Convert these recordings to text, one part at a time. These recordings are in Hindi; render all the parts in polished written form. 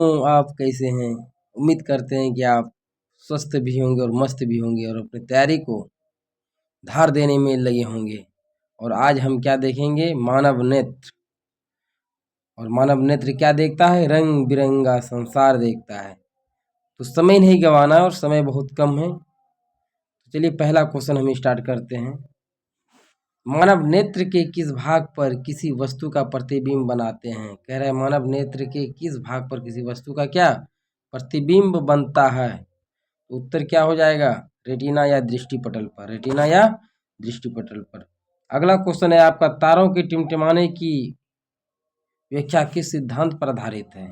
तो आप कैसे हैं? उम्मीद करते हैं कि आप स्वस्थ भी होंगे और मस्त भी होंगे और अपनी तैयारी को धार देने में लगे होंगे। और आज हम क्या देखेंगे? मानव नेत्र। और मानव नेत्र क्या देखता है? रंग बिरंगा संसार देखता है। तो समय नहीं गंवाना और समय बहुत कम है, तो चलिए पहला क्वेश्चन हम स्टार्ट करते हैं। मानव नेत्र के किस भाग पर किसी वस्तु का प्रतिबिंब बनाते हैं? कह रहा है मानव नेत्र के किस भाग पर किसी वस्तु का क्या प्रतिबिंब बनता है? उत्तर क्या हो जाएगा? रेटिना या दृष्टिपटल पर। रेटिना या दृष्टिपटल पर। अगला क्वेश्चन है आपका, तारों के टिमटिमाने की व्याख्या किस सिद्धांत पर आधारित है?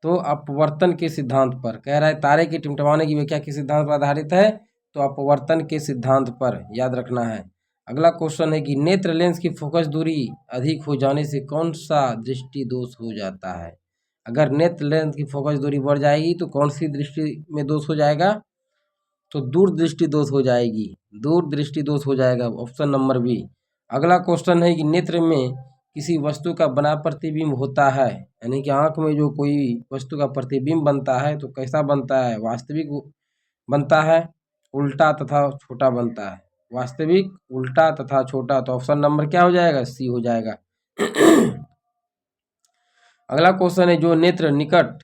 तो अपवर्तन के सिद्धांत पर। कह रहा है तारे के टिमटिमाने की व्याख्या किस सिद्धांत पर आधारित है? तो अपवर्तन के सिद्धांत पर, याद रखना है। अगला क्वेश्चन है कि नेत्र लेंस की फोकस दूरी अधिक हो जाने से कौन सा दृष्टि दोष हो जाता है? अगर नेत्र लेंस की फोकस दूरी बढ़ जाएगी तो कौन सी दृष्टि में दोष हो जाएगा? तो दूरदृष्टि दोष हो जाएगी। दूरदृष्टि दोष हो जाएगा, ऑप्शन नंबर बी। अगला क्वेश्चन है कि नेत्र में किसी वस्तु का बना प्रतिबिंब होता है, यानी कि आंख में जो कोई वस्तु का प्रतिबिंब बनता है तो कैसा बनता है? वास्तविक बनता है, उल्टा तथा छोटा बनता है। वास्तविक, उल्टा तथा छोटा। तो ऑप्शन नंबर क्या हो जाएगा? सी हो जाएगा। अगला क्वेश्चन है, जो नेत्र निकट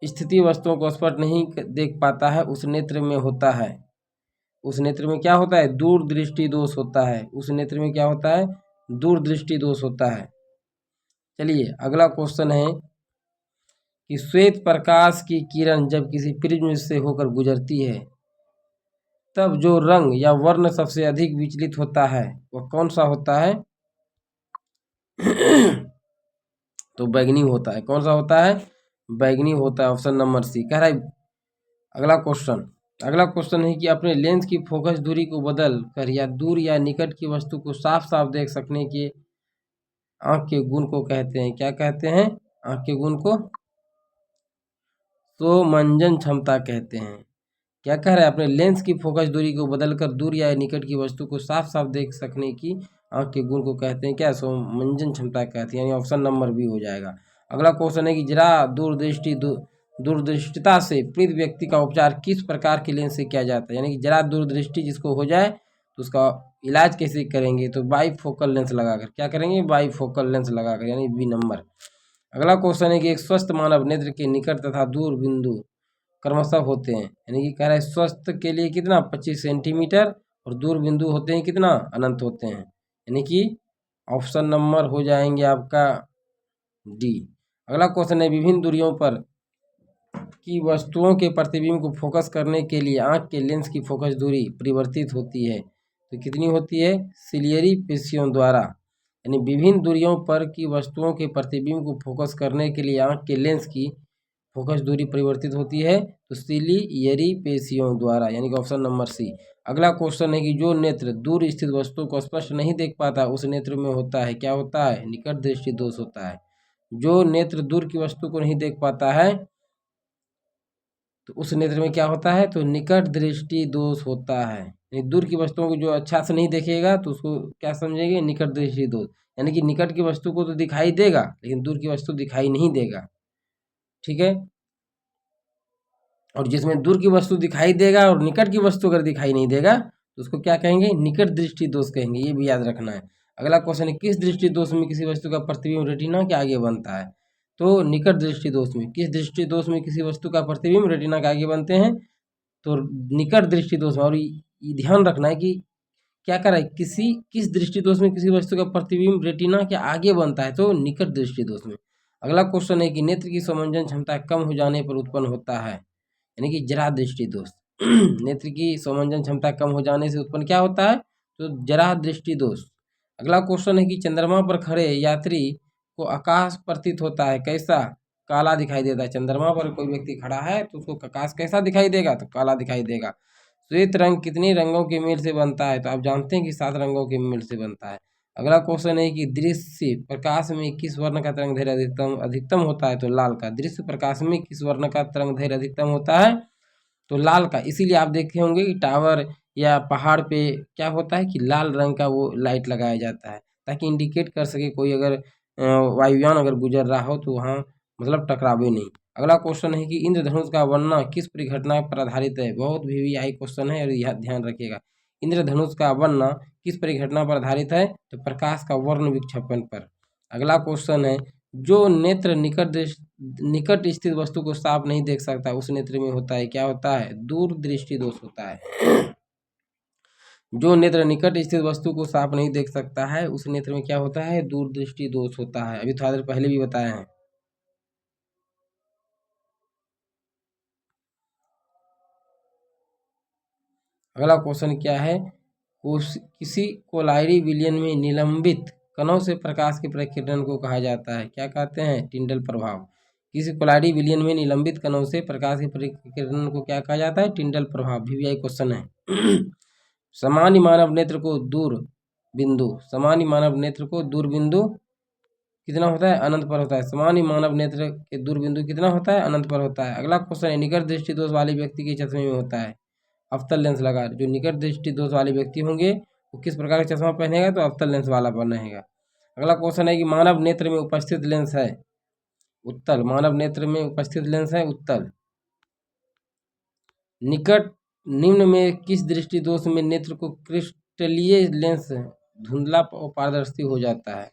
स्थिति वस्तुओं को स्पष्ट नहीं देख पाता है उस नेत्र में होता है, उस नेत्र में क्या होता है? दूरदृष्टि दोष होता है। उस नेत्र में क्या होता है? दूरदृष्टि दोष होता है। चलिए अगला क्वेश्चन है कि श्वेत प्रकाश की किरण जब किसी प्रिज्म से होकर गुजरती है तब जो रंग या वर्ण सबसे अधिक विचलित होता है वह कौन सा होता है? तो बैगनी होता है। कौन सा होता है? बैगनी होता है, ऑप्शन नंबर सी। कह रहा है अगला क्वेश्चन है कि अपने लेंस की फोकस दूरी को बदल कर या दूर या निकट की वस्तु को साफ साफ देख सकने के आंख के गुण को कहते हैं। क्या कहते हैं? आंख के गुण को सोमंजन क्षमता कहते हैं। क्या कह रहा है? अपने लेंस की फोकस दूरी को बदलकर दूर या निकट की वस्तु को साफ साफ देख सकने की आंख के गुण को कहते हैं क्या? सोमंजन क्षमता कहते हैं, यानी ऑप्शन नंबर बी हो जाएगा। अगला क्वेश्चन है कि जरा दूरदृष्टिता से पीड़ित व्यक्ति का उपचार किस प्रकार के लेंस से किया जाता है? यानी कि जरा दूरदृष्टि जिसको हो जाए तो उसका इलाज कैसे करेंगे? तो बाईफोकल लेंस लगाकर। क्या करेंगे? बाईफोकल लेंस लगाकर, यानी बी नंबर। अगला क्वेश्चन है कि एक स्वस्थ मानव नेत्र के निकट तथा दूर बिंदु क्रमशः होते हैं, यानी कि कह रहा है स्वस्थ के लिए कितना? 25 सेंटीमीटर, और दूर बिंदु होते हैं कितना? अनंत होते हैं, यानी कि ऑप्शन नंबर हो जाएंगे आपका डी। अगला क्वेश्चन है, विभिन्न दूरियों पर की वस्तुओं के प्रतिबिंब को फोकस करने के लिए आंख के लेंस की फोकस दूरी परिवर्तित होती है, तो कितनी होती है? सिलियरी पेशियों द्वारा। यानी विभिन्न दूरियों पर की वस्तुओं के प्रतिबिंब को फोकस करने के लिए आंख के लेंस की फोकस दूरी परिवर्तित होती है तो सिलियरी पेशियों द्वारा, यानी कि ऑप्शन नंबर सी। अगला क्वेश्चन है कि जो नेत्र दूर स्थित वस्तु को स्पष्ट नहीं देख पाता उस नेत्र में होता है, क्या होता है? निकट दृष्टि दोष होता है। जो नेत्र दूर की वस्तु को नहीं देख पाता है तो उस नेत्र में क्या होता है? तो निकट दृष्टि दोष होता है। यानी दूर की वस्तुओं को जो अच्छा से नहीं देखेगा तो उसको क्या समझेंगे? निकट दृष्टि दोष। यानी कि निकट की वस्तु को तो दिखाई देगा लेकिन दूर की वस्तु दिखाई नहीं देगा, ठीक है। और जिसमें दूर की वस्तु दिखाई देगा और निकट की वस्तु अगर दिखाई नहीं देगा तो उसको क्या कहेंगे? निकट दृष्टि दोष कहेंगे, ये भी याद रखना है। अगला क्वेश्चन है, किस दृष्टि दोष में किसी वस्तु का प्रतिबिंब रेटिना के आगे बनता है? तो निकट दृष्टि दोष में। किस दृष्टि दोष में किसी वस्तु का प्रतिबिंब रेटिना के आगे बनते हैं? तो निकट दृष्टि दोष में। और ये ध्यान रखना है कि क्या कर रहा है, किस दृष्टि दोष में किसी वस्तु का प्रतिबिंब रेटिना के आगे बनता है? तो निकट दृष्टि दोष में। अगला क्वेश्चन है कि नेत्र की समंजन क्षमता कम हो जाने पर उत्पन्न होता है, यानी कि जरा दृष्टि दोष। नेत्र की समंजन क्षमता कम हो जाने से उत्पन्न क्या होता है? तो जरा दृष्टि दोष। अगला क्वेश्चन है कि चंद्रमा पर खड़े यात्री को आकाश प्रतीत होता है, कैसा? काला दिखाई देता है। चंद्रमा पर कोई व्यक्ति खड़ा है तो उसको आकाश कैसा दिखाई देगा? तो काला दिखाई देगा। श्वेत रंग कितने रंगों के मेल से बनता है? तो आप जानते हैं कि 7 रंगों के मेल से बनता है। अगला क्वेश्चन है कि दृश्य प्रकाश में किस वर्ण का तरंग दैर्घ्य अधिकतम होता है? तो लाल का। दृश्य प्रकाश में किस वर्ण का तरंग दैर्घ्य अधिकतम होता है? तो लाल का। इसीलिए आप देखे होंगे कि टावर या पहाड़ पे क्या होता है कि लाल रंग का वो लाइट लगाया जाता है ताकि इंडिकेट कर सके कोई अगर वायुयान अगर गुजर रहा हो तो वहाँ मतलब टकरावे नहीं। अगला क्वेश्चन है कि इंद्रधनुष का वर्णन किस परिघटना पर आधारित है। बहुत वीवीआई क्वेश्चन है और यह ध्यान रखिएगा। इंद्रधनुष का वर्णन किस परिघटना पर आधारित है, तो प्रकाश का वर्ण विक्षेपण पर। अगला क्वेश्चन है जो नेत्र निकट स्थित वस्तु को साफ नहीं देख सकता उस नेत्र में होता है, क्या होता है, दूरदृष्टि दोष होता है। जो नेत्र निकट स्थित वस्तु को साफ नहीं देख सकता है उस नेत्र में क्या होता है, दूरदृष्टि दोष होता है। अभी थोड़ा देर पहले भी बताए हैं। अगला क्वेश्चन क्या है, किसी कोलाइडी विलयन में निलंबित कणों से प्रकाश के प्रकीर्णन को कहा जाता है, क्या कहते हैं, टिंडल प्रभाव। किसी कोलाइडी विलयन में निलंबित कणों से प्रकाश के प्रकीर्णन को क्या कहा जाता है, टिंडल प्रभाव। वीवीआई क्वेश्चन है। सामान्य मानव नेत्र को दूर बिंदु, सामान्य मानव नेत्र को दूर बिंदु कितना होता है, अनंत पर होता है। सामान्य मानव नेत्र के दूर बिंदु कितना होता है, अनंत पर होता है। अगला क्वेश्चन है निकट दृष्टि दोष वाले व्यक्ति के चश्मे में होता है अवतल लेंस लगा। जो निकट दृष्टि दोष वाले व्यक्ति होंगे वो किस प्रकार का चश्मा पहनेगा, तो अवतल लेंस वाला पहनेगा। अगला क्वेश्चन है कि मानव नेत्र में उपस्थित लेंस है उत्तल, मानव नेत्र में उपस्थित लेंस है उत्तल। निकट निम्न में किस दृष्टि दोष में नेत्र को क्रिस्टलीय लेंस धुंधला और पारदर्शी हो जाता है,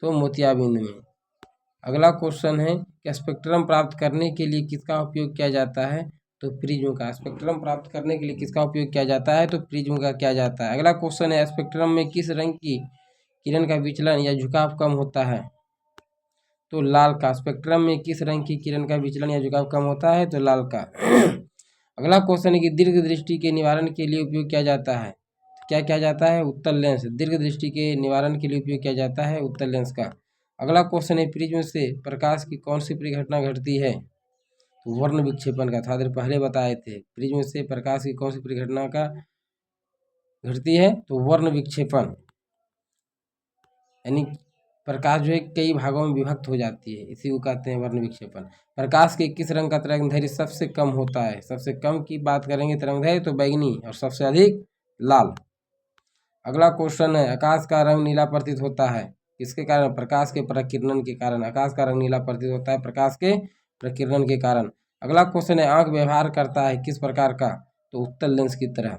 तो मोतियाबिंद में। अगला क्वेश्चन है कि स्पेक्ट्रम प्राप्त करने के लिए किसका उपयोग किया जाता है, तो प्रिज्म का। स्पेक्ट्रम प्राप्त करने के लिए किसका उपयोग किया जाता है, तो प्रिज्म का किया जाता है। अगला क्वेश्चन है स्पेक्ट्रम में किस रंग की किरण का विचलन या झुकाव कम होता है, तो लाल का। स्पेक्ट्रम में किस रंग की किरण का विचलन या झुकाव कम होता है, तो लाल का। अगला क्वेश्चन है कि दीर्घ दृष्टि के निवारण के लिए उपयोग किया जाता है, क्या किया जाता है, उत्तल लेंस। दीर्घ दृष्टि के निवारण के लिए उपयोग किया जाता है उत्तल लेंस का। अगला क्वेश्चन है प्रिज्म से प्रकाश की कौन सी परिघटना घटती है, तो वर्ण विक्षेपण का। थोड़ा देर पहले बताए थे, प्रिज्म से प्रकाश की कौन सी परिघटना का घटती है, तो वर्ण विक्षेपण। यानी प्रकाश जो है कई भागों में विभक्त हो जाती है, इसी को कहते हैं वर्ण विक्षेपण। प्रकाश के किस रंग का तरंगदैर्घ्य सबसे कम होता है, सबसे कम की बात करेंगे तरंगदैर्घ्य तो बैगनी, और सबसे अधिक लाल। अगला क्वेश्चन है आकाश का रंग नीला प्रतीत होता है किसके कारण, प्रकाश के प्रकीर्णन के कारण। आकाश का रंग नीला प्रतीत होता है प्रकाश के प्रकीर्णन के कारण। अगला क्वेश्चन है आंख व्यवहार करता है किस प्रकार का, तो उत्तल लेंस की तरह।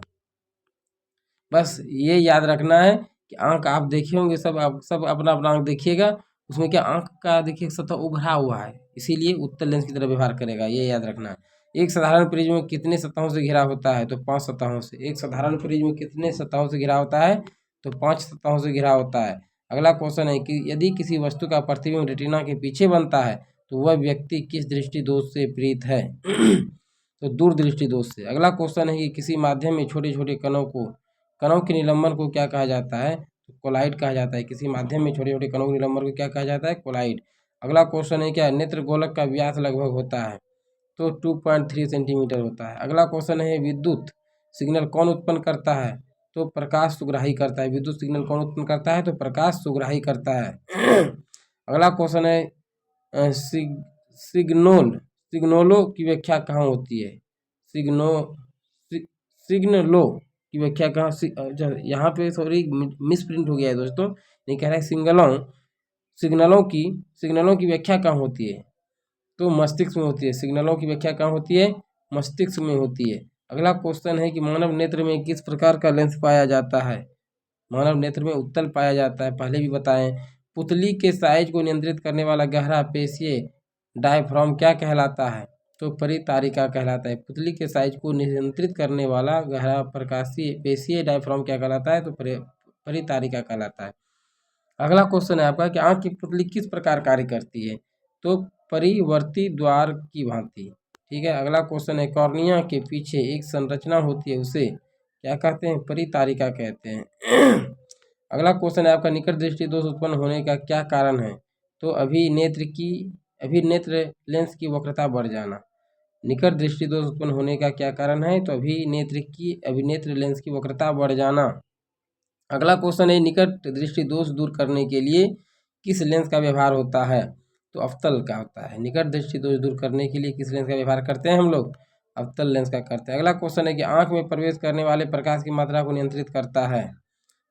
बस ये याद रखना है कि आंख आप देखे होंगे, सब आप सब अपना अपना आंख देखिएगा, उसमें क्या आंख का देखिए सतह उभरा हुआ है, इसीलिए उत्तल लेंस की तरह व्यवहार करेगा, ये याद रखना है। एक साधारण प्रिज्म कितने सतहों से घिरा होता है, तो 5 सतहों से। एक साधारण प्रिज्म कितने सतहों से घिरा होता है, तो 5 सतहों से घिरा होता है। अगला क्वेश्चन है कि यदि किसी वस्तु का प्रतिबिंब रेटिना के पीछे बनता है तो वह व्यक्ति किस दृष्टि दोष से पीड़ित है, तो दूरदृष्टि दोष से। अगला क्वेश्चन है कि किसी माध्यम में छोटे छोटे कणों के निलंबन को क्या कहा जाता है, तो कोलाइड कहा जाता है। किसी माध्यम में छोटे छोटे कणों के निलंबन को क्या कहा जाता है, कोलाइड। अगला क्वेश्चन है क्या नेत्र गोलक का व्यास लगभग होता है, तो 2.3 सेंटीमीटर होता है। अगला क्वेश्चन है विद्युत सिग्नल कौन उत्पन्न करता है, तो प्रकाश सुग्राही करता है। विद्युत सिग्नल कौन उत्पन्न करता है, तो प्रकाश सुग्राही करता है। अगला क्वेश्चन है सिग्नलों की व्याख्या कहाँ होती है, सिग्नलो की व्याख्या कहाँ, यहाँ पे सॉरी मिस प्रिंट हो गया है दोस्तों, नहीं कह रहा है सिग्नलों की व्याख्या कहाँ होती है, तो मस्तिष्क में होती है। सिग्नलों की व्याख्या कहाँ होती है, मस्तिष्क में होती है। अगला क्वेश्चन है कि मानव नेत्र में किस प्रकार का लेंस पाया जाता है, मानव नेत्र में उत्तल पाया जाता है, पहले भी बताएं। पुतली के साइज को नियंत्रित करने वाला गहरा पेशीय डायफ्राम क्या कहलाता है, तो परितारिका कहलाता है। पुतली के साइज को नियंत्रित करने वाला गहरा प्रकाशीय पेशीय डायफ्राम क्या कहलाता है, तो परितारिका कहलाता है। अगला क्वेश्चन है आपका कि आंख की पुतली किस प्रकार कार्य करती है, तो परिवर्ती द्वार की भांति। ठीक है। अगला क्वेश्चन है कॉर्निया के पीछे एक संरचना होती है उसे क्या कहते हैं, परितारिका कहते हैं। अगला क्वेश्चन है आपका निकट दृष्टि दोष उत्पन्न होने का क्या कारण है, तो अभिनेत्र लेंस की वक्रता बढ़ जाना। निकट दृष्टि दोष उत्पन्न होने का क्या कारण है, तो अभिनेत्र लेंस की वक्रता बढ़ जाना। अगला क्वेश्चन है निकट दृष्टि दोष दूर करने के लिए किस लेंस का व्यवहार होता है, तो अवतल का होता है। निकट दृष्टि दोष दूर करने के लिए किस लेंस का व्यवहार करते हैं हम लोग, अवतल लेंस का करते हैं। अगला क्वेश्चन है कि आंख में प्रवेश करने वाले प्रकाश की मात्रा को नियंत्रित करता है,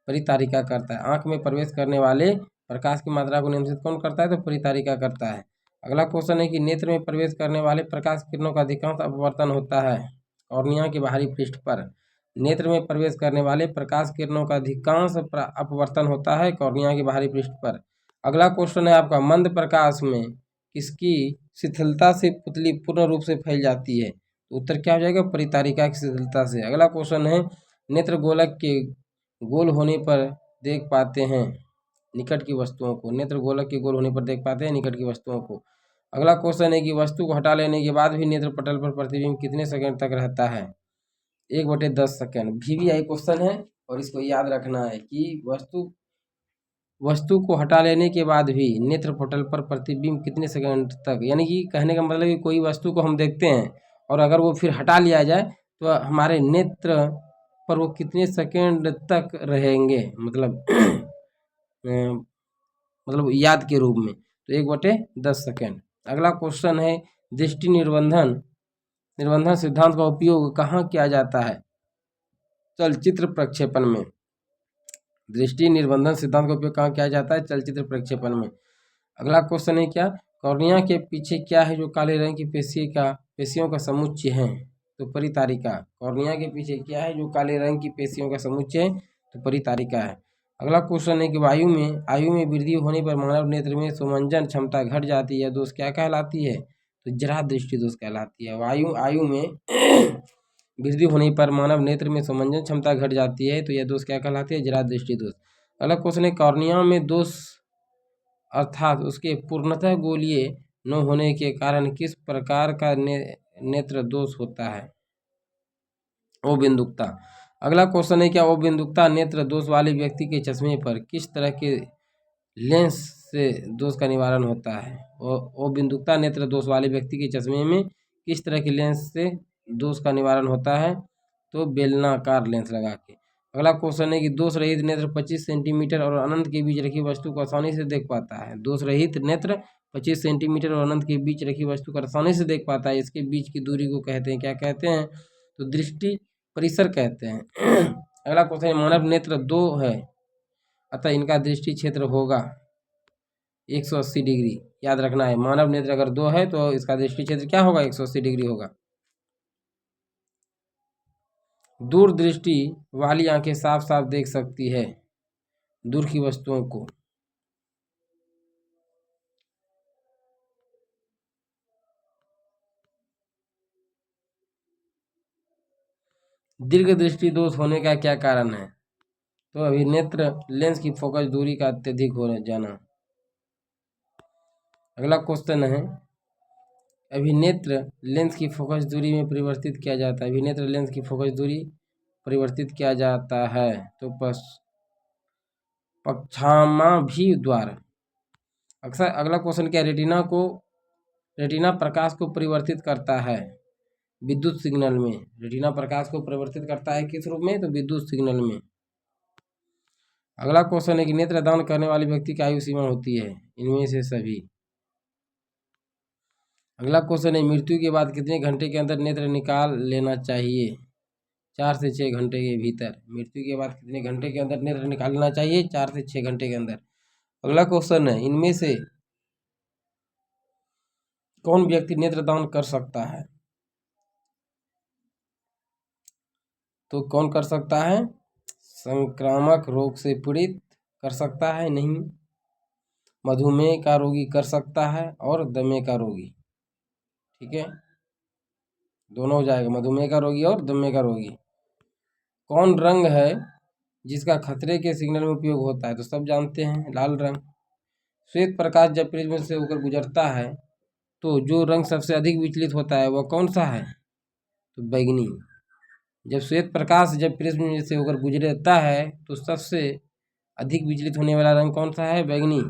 परितारिका करता है। आंख में प्रवेश करने वाले प्रकाश की मात्रा को नियंत्रित कौन करता है, तो परितारिका करता है। अगला क्वेश्चन है कि नेत्र में प्रवेश करने वाले प्रकाश किरणों का अधिकांश अपवर्तन होता है कॉर्निया के बाहरी पृष्ठ पर। नेत्र में प्रवेश करने वाले प्रकाश किरणों का अधिकांश अपवर्तन होता है कॉर्निया के बाहरी पृष्ठ पर। अगला क्वेश्चन है आपका, मंद प्रकाश में किसकी शिथिलता से पुतली पूर्ण रूप से फैल जाती है? तो उत्तर क्या हो जाएगा? परितारिका की शिथिलता से। अगला क्वेश्चन है, नेत्र गोलक के गोल होने पर देख पाते हैं निकट की वस्तुओं को। नेत्र गोलक के गोल होने पर देख पाते हैं निकट की वस्तुओं को। अगला क्वेश्चन है कि वस्तु को हटा लेने के बाद भी नेत्र पटल पर प्रतिबिंब कितने सेकंड तक रहता है? 1/10 सेकंड। VVI क्वेश्चन है और इसको याद रखना है कि वस्तु को हटा लेने के बाद भी नेत्र पटल पर प्रतिबिंब कितने सेकंड तक, यानी कि कहने का मतलब कि कोई वस्तु को हम देखते हैं और अगर वो फिर हटा लिया जाए तो हमारे नेत्र पर वो कितने सेकंड तक रहेंगे, मतलब मतलब याद के रूप में, तो 1/10 सेकंड। अगला क्वेश्चन है, दृष्टि निर्बंधन सिद्धांत का उपयोग कहाँ किया जाता है? चलचित्र प्रक्षेपण में। दृष्टि निर्बंधन सिद्धांत का उपयोग कहाँ किया जाता है? चलचित्र प्रक्षेपण में। अगला क्वेश्चन है क्या, कॉर्निया के पीछे क्या है जो काले रंग की पेशियों का समुच्चय है? तो परितारिका। कॉर्निया के पीछे क्या है जो काले रंग की पेशियों का समुच्चय है? तो परितारिका है। अगला क्वेश्चन है कि आयु में वृद्धि होने पर मानव नेत्र में सुमंजन क्षमता घट जाती है, दोष क्या कहलाती है? तो जरा दृष्टि दोष कहलाती है। आयु में वृद्धि होने पर मानव नेत्र में सुमंजन क्षमता घट जाती है, तो यह दोष क्या कहलाती है? जरा दृष्टि दोष। अगला क्वेश्चन है, कॉर्निया में दोष अर्थात उसके पूर्णतः गोलीय न होने के कारण किस प्रकार का नेत्र दोष होता है? अबिंदुकता। अगला क्वेश्चन है, क्या अबिंदुकता नेत्र दोष वाले व्यक्ति के चश्मे पर किस तरह के लेंस से दोष का निवारण होता है? अबिंदुकता नेत्र दोष वाले व्यक्ति के चश्मे में किस तरह के लेंस से दोष का निवारण होता है? तो बेलनाकार लेंस लगा के। अगला क्वेश्चन है कि दोष रहित नेत्र 25 सेंटीमीटर और अनंत के बीच रखी वस्तु को आसानी से देख पाता है। दोष रहित नेत्र 25 सेंटीमीटर और अनंत के बीच रखी वस्तु को आसानी से देख पाता है, इसके बीच की दूरी को कहते हैं, क्या कहते हैं? तो दृष्टि परिसर कहते हैं। अगला क्वेश्चन है, मानव नेत्र 2 है अतः इनका दृष्टि क्षेत्र होगा 180 डिग्री। याद रखना है, मानव नेत्र अगर 2 है तो इसका दृष्टि क्षेत्र क्या होगा? 180 डिग्री होगा। दूरदृष्टि वाली आंखें साफ साफ देख सकती है दूर की वस्तुओं को। दीर्घ दृष्टि दोष होने का क्या कारण है? तो अभिनेत्र लेंस की फोकस दूरी का अत्यधिक हो जाना। अगला क्वेश्चन है, अभिनेत्र लेंस की फोकस दूरी में परिवर्तित किया जाता है। अभिनेत्र लेंस की फोकस दूरी परिवर्तित किया जाता है तो पक्षामाभि द्वारा। अक्सर अगला क्वेश्चन क्या, रेटिना प्रकाश को परिवर्तित करता है विद्युत सिग्नल में। रेटिना प्रकाश को परिवर्तित करता है किस रूप में? तो विद्युत सिग्नल में। अगला क्वेश्चन है कि नेत्र दान करने वाले व्यक्ति की आयु सीमा होती है? इनमें से सभी। अगला क्वेश्चन है, मृत्यु के बाद कितने घंटे के अंदर नेत्र निकाल लेना चाहिए? 4 से 6 घंटे के भीतर। मृत्यु के बाद कितने घंटे के अंदर नेत्र निकाल लेना चाहिए? 4 से 6 घंटे के अंदर। अगला क्वेश्चन है, इनमें से कौन व्यक्ति नेत्र दान कर सकता है? तो कौन कर सकता है? संक्रामक रोग से पीड़ित कर सकता है, नहीं। मधुमेह का रोगी कर सकता है और दमे का रोगी। ठीक है, दोनों हो जाएगा, मधुमेह का रोगी और दमे का रोगी। कौन रंग है जिसका खतरे के सिग्नल में उपयोग होता है? तो सब जानते हैं, लाल रंग। श्वेत प्रकाश जब प्रिज्म से होकर गुजरता है तो जो रंग सबसे अधिक विचलित होता है वह कौन सा है? तो बैगनी। जब श्वेत प्रकाश जब प्रिज्म से होकर गुजरता है तो सबसे अधिक विचलित होने वाला रंग कौन सा है? बैगनी।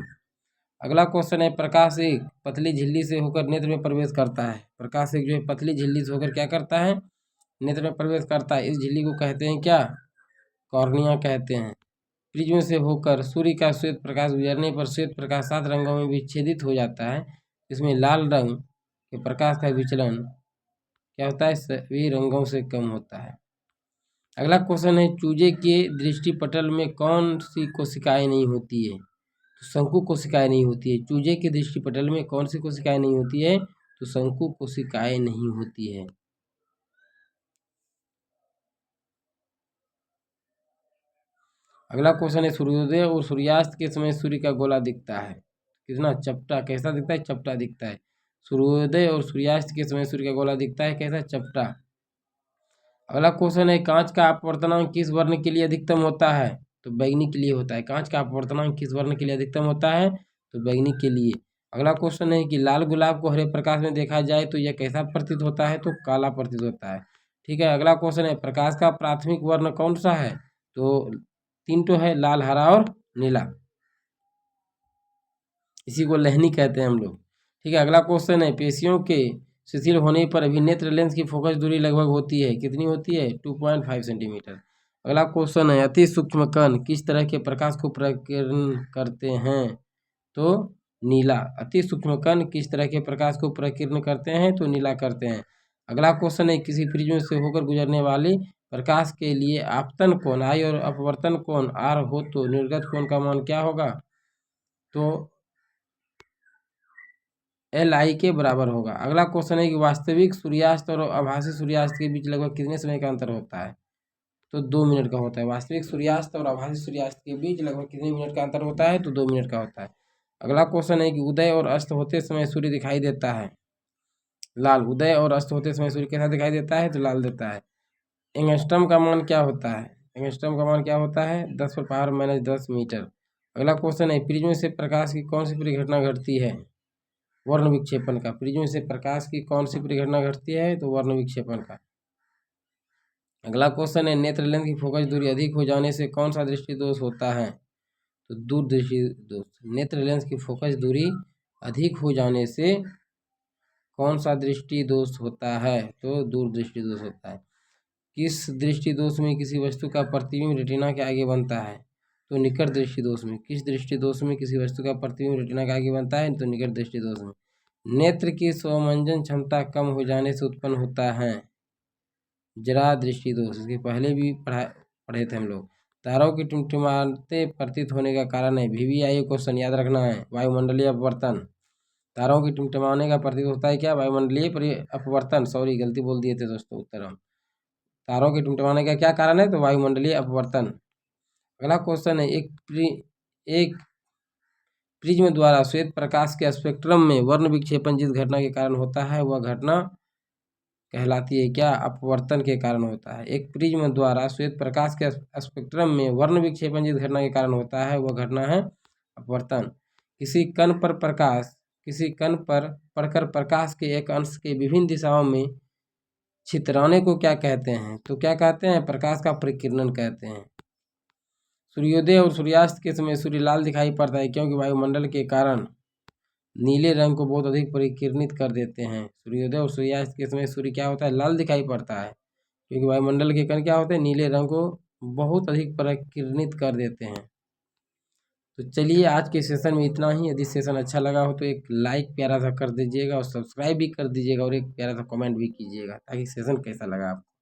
अगला क्वेश्चन है, प्रकाश एक पतली झिल्ली से होकर नेत्र में प्रवेश करता है। प्रकाश एक जो है पतली झिल्ली से होकर क्या करता है? नेत्र में प्रवेश करता है। इस झिल्ली को कहते हैं क्या? कॉर्निया कहते हैं। प्रिज्म से होकर सूर्य का श्वेत प्रकाश गुजरने पर श्वेत प्रकाश 7 रंगों में विच्छेदित हो जाता है। इसमें लाल रंग के प्रकाश का विचलन क्या होता है? सभी रंगों से कम होता है। अगला क्वेश्चन है, चूजे के दृष्टि पटल में कौन सी कोशिकाएं नहीं होती है? शंकु कोशिकाएं नहीं होती है। चूजे के दृष्टिपटल में कौन सी कोशिकाएं नहीं होती है? तो शंकु कोशिकाएं नहीं होती है। अगला क्वेश्चन है, सूर्योदय और सूर्यास्त के समय सूर्य का गोला दिखता है कितना चपटा, कैसा दिखता है? चपटा दिखता है। सूर्योदय और सूर्यास्त के समय सूर्य का गोला दिखता है कैसा? चपटा। अगला क्वेश्चन है, कांच का अपवर्तनांक किस वर्ण के लिए अधिकतम होता है? तो बैंगनी के लिए होता है। कांच का अपवर्तनांक किस वर्ण के लिए अधिकतम होता है? तो बैंगनी के लिए। अगला क्वेश्चन है कि लाल गुलाब को हरे प्रकाश में देखा जाए तो यह कैसा प्रतीत होता है? तो काला प्रतीत होता है। ठीक है। अगला क्वेश्चन है, प्रकाश का प्राथमिक वर्ण कौन सा है? तो तीन तो है, लाल, हरा और नीला। इसी को लहनी कहते हैं हम लोग। ठीक है। अगला क्वेश्चन है, पेशियों के शिथिल होने पर अभिनेत्र लेंस की फोकस दूरी लगभग होती है कितनी होती है? 2.5 सेंटीमीटर। अगला क्वेश्चन है, अति सूक्ष्म कण किस तरह के प्रकाश को प्रकीर्ण करते हैं? तो नीला। अति सूक्ष्म कण किस तरह के प्रकाश को प्रकीर्ण करते हैं? तो नीला करते हैं। अगला क्वेश्चन है, किसी प्रिज्म से होकर गुजरने वाले प्रकाश के लिए आपतन कोण I और अपवर्तन कोण R हो तो निर्गत कोण का मान क्या होगा? तो LI के बराबर होगा। अगला क्वेश्चन है कि वास्तविक सूर्यास्त और आभासी सूर्यास्त के बीच लगभग कितने समय का अंतर होता है? तो 2 मिनट का होता है। वास्तविक सूर्यास्त और आभासी सूर्यास्त के बीच लगभग कितने मिनट का अंतर होता है? तो 2 मिनट का होता है। अगला क्वेश्चन है कि उदय और अस्त होते समय सूर्य दिखाई देता है लाल। उदय और अस्त होते समय सूर्य कैसा दिखाई देता है? तो लाल देता है। एंगस्ट्रम का मान क्या होता है? एंगस्ट्रम का मान क्या होता है? 10⁻⁻10 मीटर। अगला क्वेश्चन है, प्रिज्म से प्रकाश की कौन सी परिघटना घटती है? वर्ण विक्षेपण का। प्रिज्म से प्रकाश की कौन सी परिघटना घटती है? तो वर्ण विक्षेपण का। अगला क्वेश्चन है, नेत्र लेंस की फोकस दूरी अधिक हो जाने से कौन सा दृष्टि दोष होता है? तो दूरदृष्टि दोष। नेत्र लेंस की फोकस दूरी अधिक हो जाने से कौन सा दृष्टि दोष होता है? तो दूरदृष्टि दोष होता है। किस दृष्टि दोष में किसी वस्तु का प्रतिबिंब रेटिना के आगे बनता है? तो निकट दृष्टि दोष में। किस दृष्टि दोष में किसी वस्तु का प्रतिबिंब रेटिना के आगे बनता है? तो निकट दृष्टि दोष में। नेत्र की स्वमंजन क्षमता कम हो जाने से उत्पन्न होता है जरा दृष्टि दोष। इसके पहले भी पढ़े थे हम लोग। तारों के टिमटिमाते प्रतीत होने का कारण है VVIO क्वेश्चन याद रखना है, वायुमंडलीय अपवर्तन। तारों के टिमटिमाने का प्रतीत होता है क्या? वायुमंडलीय अपवर्तन। सॉरी, गलती बोल दिए थे दोस्तों उत्तर हम। तारों के टिमटिमाने का क्या कारण है? तो वायुमंडलीय अपवर्तन। अगला क्वेश्चन है, एक प्रिज्म द्वारा श्वेत प्रकाश के स्पेक्ट्रम में वर्ण विक्षेपण जिस घटना के कारण होता है वह घटना कहलाती है क्या? अपवर्तन के कारण होता है। एक प्रिज्म द्वारा श्वेत प्रकाश के स्पेक्ट्रम में वर्ण विक्षेपण जिस घटना के कारण होता है वह घटना है अपवर्तन। किसी कण पर पड़कर प्रकाश के एक अंश के विभिन्न दिशाओं में छितराने को क्या कहते हैं? तो क्या कहते हैं? प्रकाश का परिकिरणन कहते हैं। सूर्योदय और सूर्यास्त के समय सूर्य लाल दिखाई पड़ता है क्योंकि वायुमंडल के कारण नीले रंग को बहुत अधिक परिकिर्णित कर देते हैं। सूर्योदय और सूर्यास्त के समय सूर्य क्या होता है? लाल दिखाई पड़ता है क्योंकि वायुमंडल के कण क्या होते हैं? नीले रंग को बहुत अधिक परिकिर्णित कर देते हैं। तो चलिए आज के सेशन में इतना ही। यदि सेशन अच्छा लगा हो तो एक लाइक प्यारा सा कर दीजिएगा और सब्सक्राइब भी कर दीजिएगा और एक प्यारा सा कमेंट भी कीजिएगा ताकि सेशन कैसा लगा आपको।